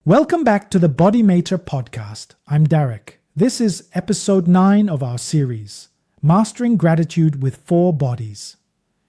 Welcome back to the BodyMaitre podcast. I'm Derek. This is episode 9 of our series, Mastering Gratitude with 4 Bodies.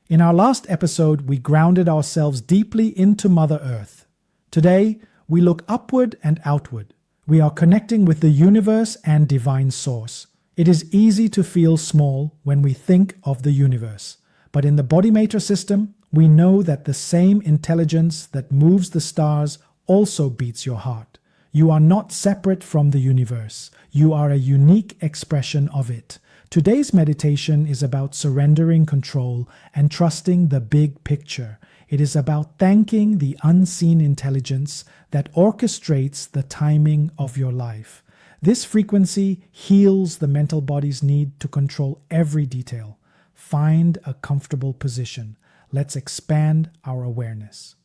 In our last episode, we grounded ourselves deeply into Mother Earth. Today, we look upward and outward. We are connecting with the universe and divine source. It is easy to feel small when we think of the universe. But in the BodyMaitre system, we know that the same intelligence that moves the stars also beats your heart. You are not separate from the universe. You are a unique expression of it. Today's meditation is about surrendering control and trusting the big picture. It is about thanking the unseen intelligence that orchestrates the timing of your life. This frequency heals the mental body's need to control every detail. Find a comfortable position. Let's expand our awareness.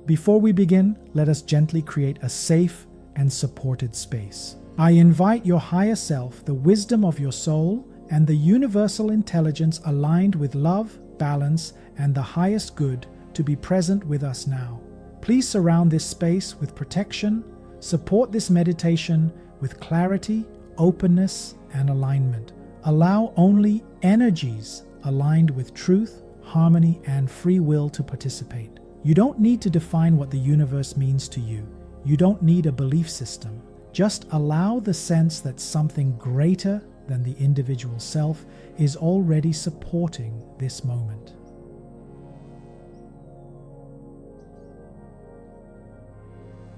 Before we begin, let us gently create a safe and supported space. I invite your higher self, the wisdom of your soul, and the universal intelligence aligned with love, balance, and the highest good to be present with us now. Please surround this space with protection. Support this meditation with clarity, openness, and alignment. Allow only energies aligned with truth, harmony, and free will to participate. You don't need to define what the universe means to you. You don't need a belief system. Just allow the sense that something greater than the individual self is already supporting this moment.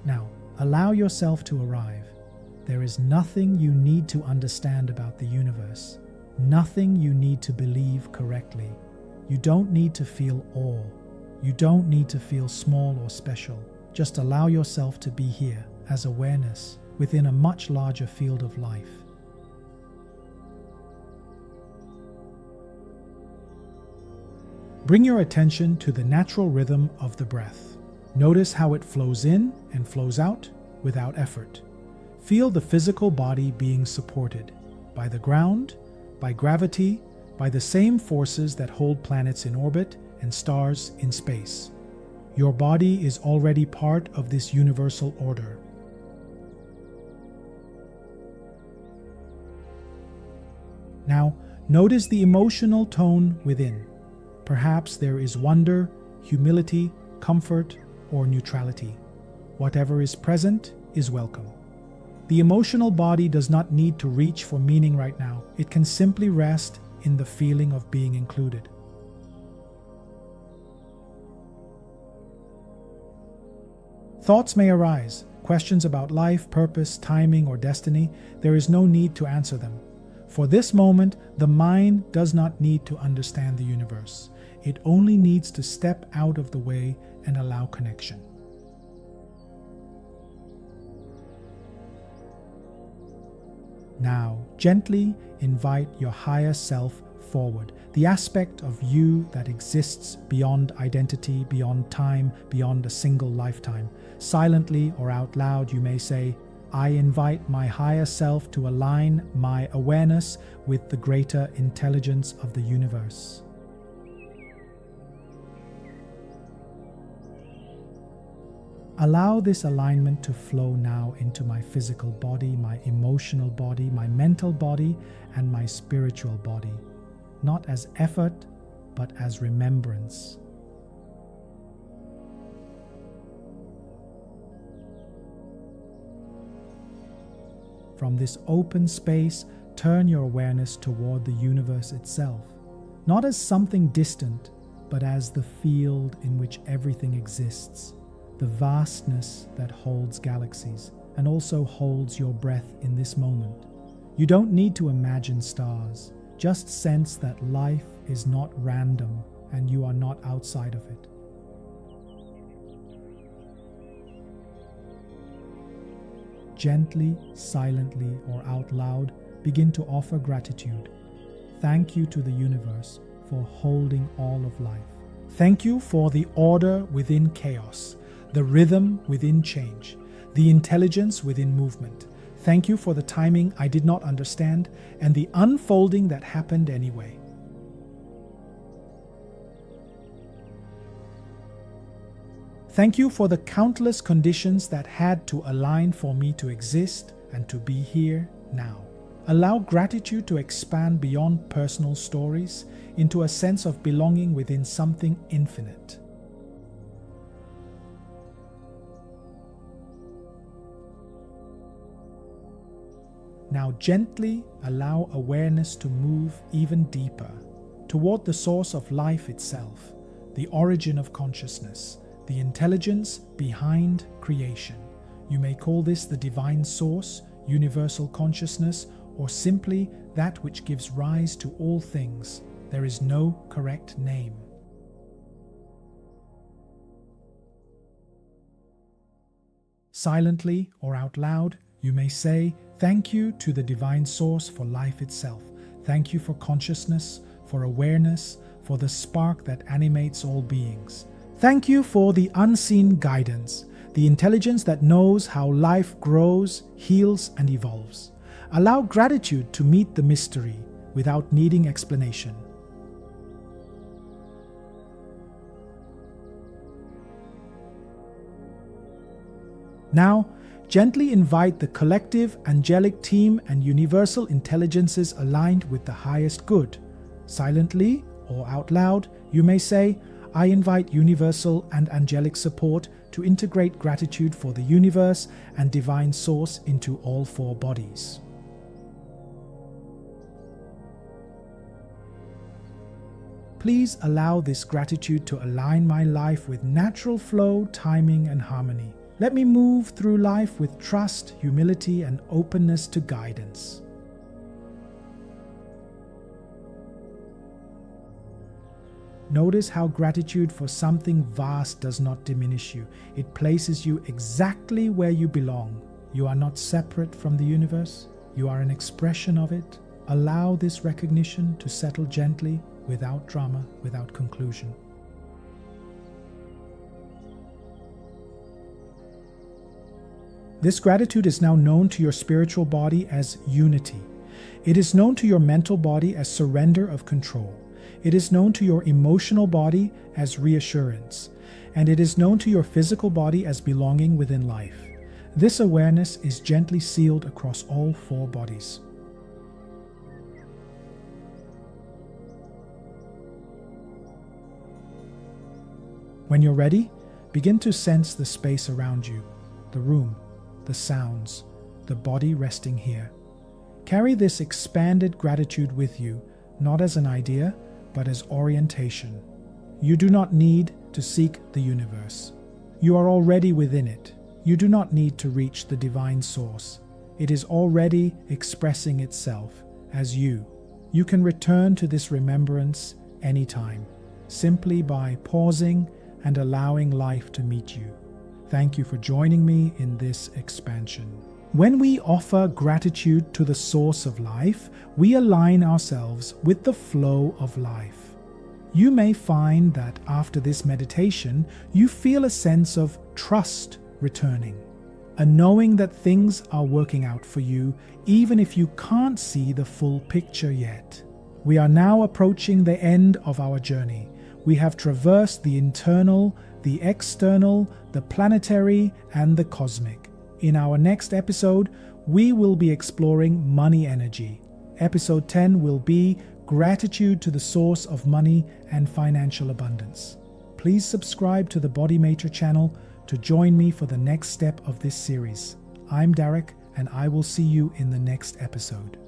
Now, allow yourself to arrive. There is nothing you need to understand about the universe, nothing you need to believe correctly. You don't need to feel awe. You don't need to feel small or special. Just allow yourself to be here as awareness within a much larger field of life. Bring your attention to the natural rhythm of the breath. Notice how it flows in and flows out without effort. Feel the physical body being supported by the ground, by gravity, by the same forces that hold planets in orbit and stars in space. Your body is already part of this universal order. Now, notice the emotional tone within. Perhaps there is wonder, humility, comfort, or neutrality. Whatever is present is welcome. The emotional body does not need to reach for meaning right now. It can simply rest in the feeling of being included. Thoughts may arise, questions about life, purpose, timing, or destiny. There is no need to answer them. For this moment, the mind does not need to understand the universe. It only needs to step out of the way and allow connection. Now, gently invite your higher self forward, the aspect of you that exists beyond identity, beyond time, beyond a single lifetime. Silently or out loud, you may say, I invite my higher self to align my awareness with the greater intelligence of the universe. Allow this alignment to flow now into my physical body, my emotional body, my mental body, and my spiritual body. Not as effort, but as remembrance. From this open space, turn your awareness toward the universe itself, not as something distant, but as the field in which everything exists, the vastness that holds galaxies and also holds your breath in this moment. You don't need to imagine stars. Just sense that life is not random and you are not outside of it. Gently, silently, or out loud, begin to offer gratitude. Thank you to the universe for holding all of life. Thank you for the order within chaos, the rhythm within change, the intelligence within movement. Thank you for the timing I did not understand and the unfolding that happened anyway. Thank you for the countless conditions that had to align for me to exist and to be here now. Allow gratitude to expand beyond personal stories into a sense of belonging within something infinite. Now gently allow awareness to move even deeper toward the source of life itself, the origin of consciousness, the intelligence behind creation. You may call this the divine source, universal consciousness, or simply that which gives rise to all things. There is no correct name. Silently or out loud, you may say, thank you to the divine source for life itself. Thank you for consciousness, for awareness, for the spark that animates all beings. Thank you for the unseen guidance, the intelligence that knows how life grows, heals, and evolves. Allow gratitude to meet the mystery without needing explanation. Now, gently invite the collective angelic team and universal intelligences aligned with the highest good. Silently or out loud, you may say, I invite universal and angelic support to integrate gratitude for the universe and divine source into all four bodies. Please allow this gratitude to align my life with natural flow, timing, and harmony. Let me move through life with trust, humility, and openness to guidance. Notice how gratitude for something vast does not diminish you. It places you exactly where you belong. You are not separate from the universe. You are an expression of it. Allow this recognition to settle gently, without drama, without conclusion. This gratitude is now known to your spiritual body as unity. It is known to your mental body as surrender of control. It is known to your emotional body as reassurance. And it is known to your physical body as belonging within life. This awareness is gently sealed across all four bodies. When you're ready, begin to sense the space around you, the room, the sounds, the body resting here. Carry this expanded gratitude with you, not as an idea, but as orientation. You do not need to seek the universe. You are already within it. You do not need to reach the divine source. It is already expressing itself as you. You can return to this remembrance anytime, simply by pausing and allowing life to meet you. Thank you for joining me in this expansion. When we offer gratitude to the source of life, we align ourselves with the flow of life. You may find that after this meditation, you feel a sense of trust returning, a knowing that things are working out for you, even if you can't see the full picture yet. We are now approaching the end of our journey. We have traversed the internal, the external, the planetary, and the cosmic. In our next episode, we will be exploring money energy. Episode 10 will be Gratitude to the Source of Money and Financial Abundance. Please subscribe to the BodyMaitre channel to join me for the next step of this series. I'm Derek, and I will see you in the next episode.